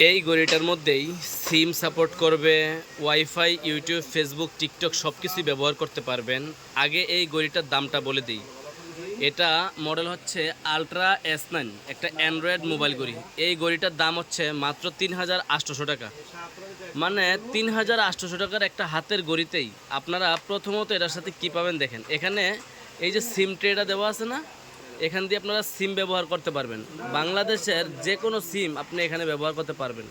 এই ঘড়িটার মধ্যেই সিম সাপোর্ট করবে, ওয়াইফাই, ইউটিউব, ফেসবুক, টিকটক সব কিছুই ব্যবহার করতে পারবেন। আগে এই ঘড়িটার দামটা বলে দিই। এটা মডেল হচ্ছে আলট্রা S9, একটা অ্যান্ড্রয়েড মোবাইল ঘড়ি। এই ঘড়িটার দাম হচ্ছে মাত্র ৩,৮০০ টাকা। মানে ৩,৮০০ টাকার একটা হাতের ঘড়িতেই আপনারা প্রথমত এটার সাথে কী পাবেন দেখেন। এখানে এই যে সিম ট্রেটা দেওয়া আছে না, এখান দিয়ে আপনারা সিম ব্যবহার করতে পারবেন। বাংলাদেশের যে কোনো সিম আপনি এখানে ব্যবহার করতে পারবেন।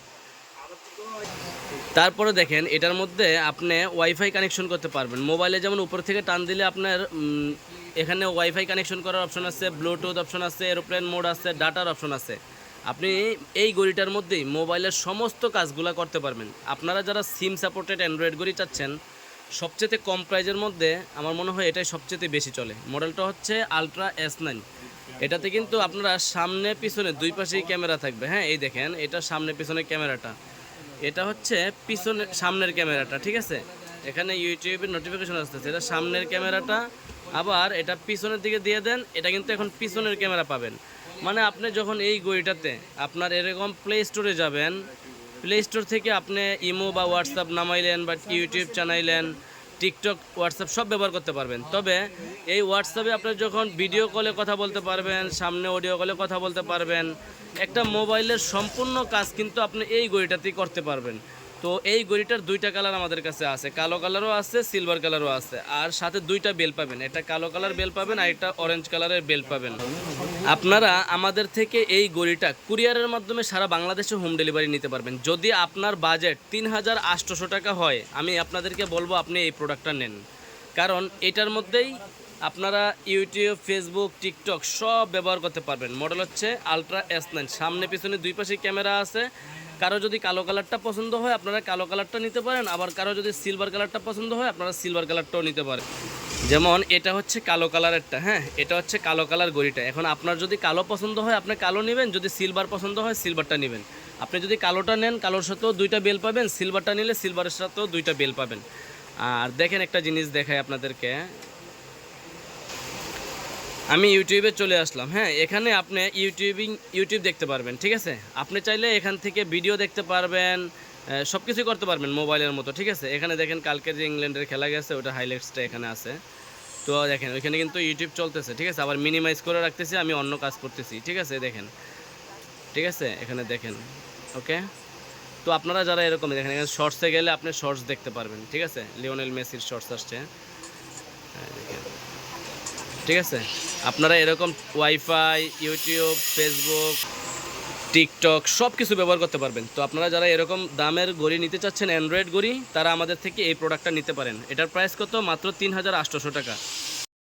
তারপরে দেখেন এটার মধ্যে আপনি ওয়াইফাই কানেকশন করতে পারবেন। মোবাইলে যেমন উপর থেকে টান দিলে আপনার এখানে ওয়াইফাই কানেকশন করার অপশন আছে, ব্লুটুথ অপশন আছে, এরোপ্লেন মোড আছে, ডাটার অপশন আছে। আপনি এই ঘড়িটার মধ্যেই মোবাইলের সমস্ত কাজগুলো করতে পারবেন। আপনারা যারা সিম সাপোর্টেড অ্যান্ড্রয়েড ঘড়ি চাচ্ছেন, সবচেয়ে কম প্রাইজের মধ্যে আমার মনে হয় এটাই সবচেয়ে বেশি চলে। মডেলটা হচ্ছে আলট্রা S9। এটাতে কিন্তু আপনারা সামনে পিছনে দুই পাশেই ক্যামেরা থাকবে। হ্যাঁ, এই দেখেন এটা সামনে পিছনে ক্যামেরাটা, এটা হচ্ছে পিছনে সামনের ক্যামেরাটা, ঠিক আছে। এখানে ইউটিউবের নোটিফিকেশন আসতেছে, এটা সামনের ক্যামেরাটা। আবার এটা পিছনের দিকে দিয়ে দেন, এটা কিন্তু এখন পিছনের ক্যামেরা পাবেন। মানে আপনি যখন এই ঘড়িটাতে আপনার এরকম প্লে স্টোরে যাবেন, প্লে স্টোর থেকে আপনি ইমো বা হোয়াটসঅ্যাপ নামাইলেন বা ইউটিউব চালাইলেন, টিকটক, হোয়াটসঅ্যাপ সব ব্যবহার করতে পারবেন। তবে এই হোয়াটসঅ্যাপে আপনি যখন ভিডিও কলে কথা বলতে পারবেন, সামনে অডিও কলে কথা বলতে পারবেন। একটা মোবাইলের সম্পূর্ণ কাজ কিন্তু আপনি এই ঘড়িটাতেই করতে পারবেন। তো এই ঘড়িটার দুইটা কালার আমাদের কাছে আছে, কালো কালারও আছে, সিলভার কালারও আছে। আর সাথে দুইটা বেল পাবেন, একটা কালো কালার বেল পাবেন আর একটা অরেঞ্জ কালারের বেল পাবেন। আপনারা আমাদের থেকে এই ঘড়িটা কুরিয়ারের মাধ্যমে সারা বাংলাদেশে হোম ডেলিভারি নিতে পারবেন। যদি আপনার বাজেট ৩,৮০০ টাকা হয়, আমি আপনাদেরকে বলবো আপনি এই প্রোডাক্টটা নেন। কারণ এটার মধ্যেই আপনারা ইউটিউব, ফেসবুক, টিকটক সব ব্যবহার করতে পারবেন। মডেল হচ্ছে আলট্রা S9, সামনে পিছনে দুই পাশে ক্যামেরা আছে। কারো যদি কালো কালারটা পছন্দ হয় আপনারা কালো কালারটা নিতে পারেন, আবার কারো যদি সিলভার কালারটা পছন্দ হয় আপনারা সিলভার কালারটাও নিতে পারেন। যেমন এটা হচ্ছে কালো কালারেরটা, হ্যাঁ, এটা হচ্ছে কালো কালার ঘড়িটা। এখন আপনার যদি কালো পছন্দ হয় আপনি কালো নেবেন, যদি সিলভার পছন্দ হয় সিলভারটা নেবেন। আপনি যদি কালোটা নেন, কালোর সাথেও দুইটা বেল পাবেন, সিলভারটা নিলে সিলভারের সাথেও দুইটা বেল পাবেন। আর দেখেন একটা জিনিস দেখাই আপনাদেরকে। আমি ইউটিউবে চলে আসলাম। হ্যাঁ, এখানে আপনি ইউটিউব দেখতে পারবেন, ঠিক আছে। আপনি চাইলে এখান থেকে ভিডিও দেখতে পারবেন, সব কিছুই করতে পারবেন মোবাইলের মতো, ঠিক আছে। এখানে দেখেন কালকে যে ইংল্যান্ডের খেলা গেছে ওটা হাইলাইটসটা এখানে আছে। তো দেখেন ওইখানে কিন্তু ইউটিউব চলতেছে, ঠিক আছে। আবার মিনিমাইজ করে রাখতেছি, আমি অন্য কাজ করতেছি, ঠিক আছে। দেখেন, ঠিক আছে, এখানে দেখেন। ওকে, তো আপনারা যারা এরকম দেখেন, এখানে শর্টসে গেলে আপনি শর্টস দেখতে পারবেন, ঠিক আছে। লিওনেল মেসির শর্টস আসছে, হ্যাঁ, দেখেন, ঠিক আছে। আপনারা এরকম ওয়াইফাই, ইউটিউব, ফেসবুক, টিকটক সব কিছু ব্যবহার করতে পারবেন। তো আপনারা যারা এরকম দামের ঘড়ি নিতে চাচ্ছেন, অ্যান্ড্রয়েড ঘড়ি, তারা আমাদের থেকে এই প্রোডাক্টটা নিতে পারেন। এটার প্রাইস কত? মাত্র ৩,৮০০ টাকা।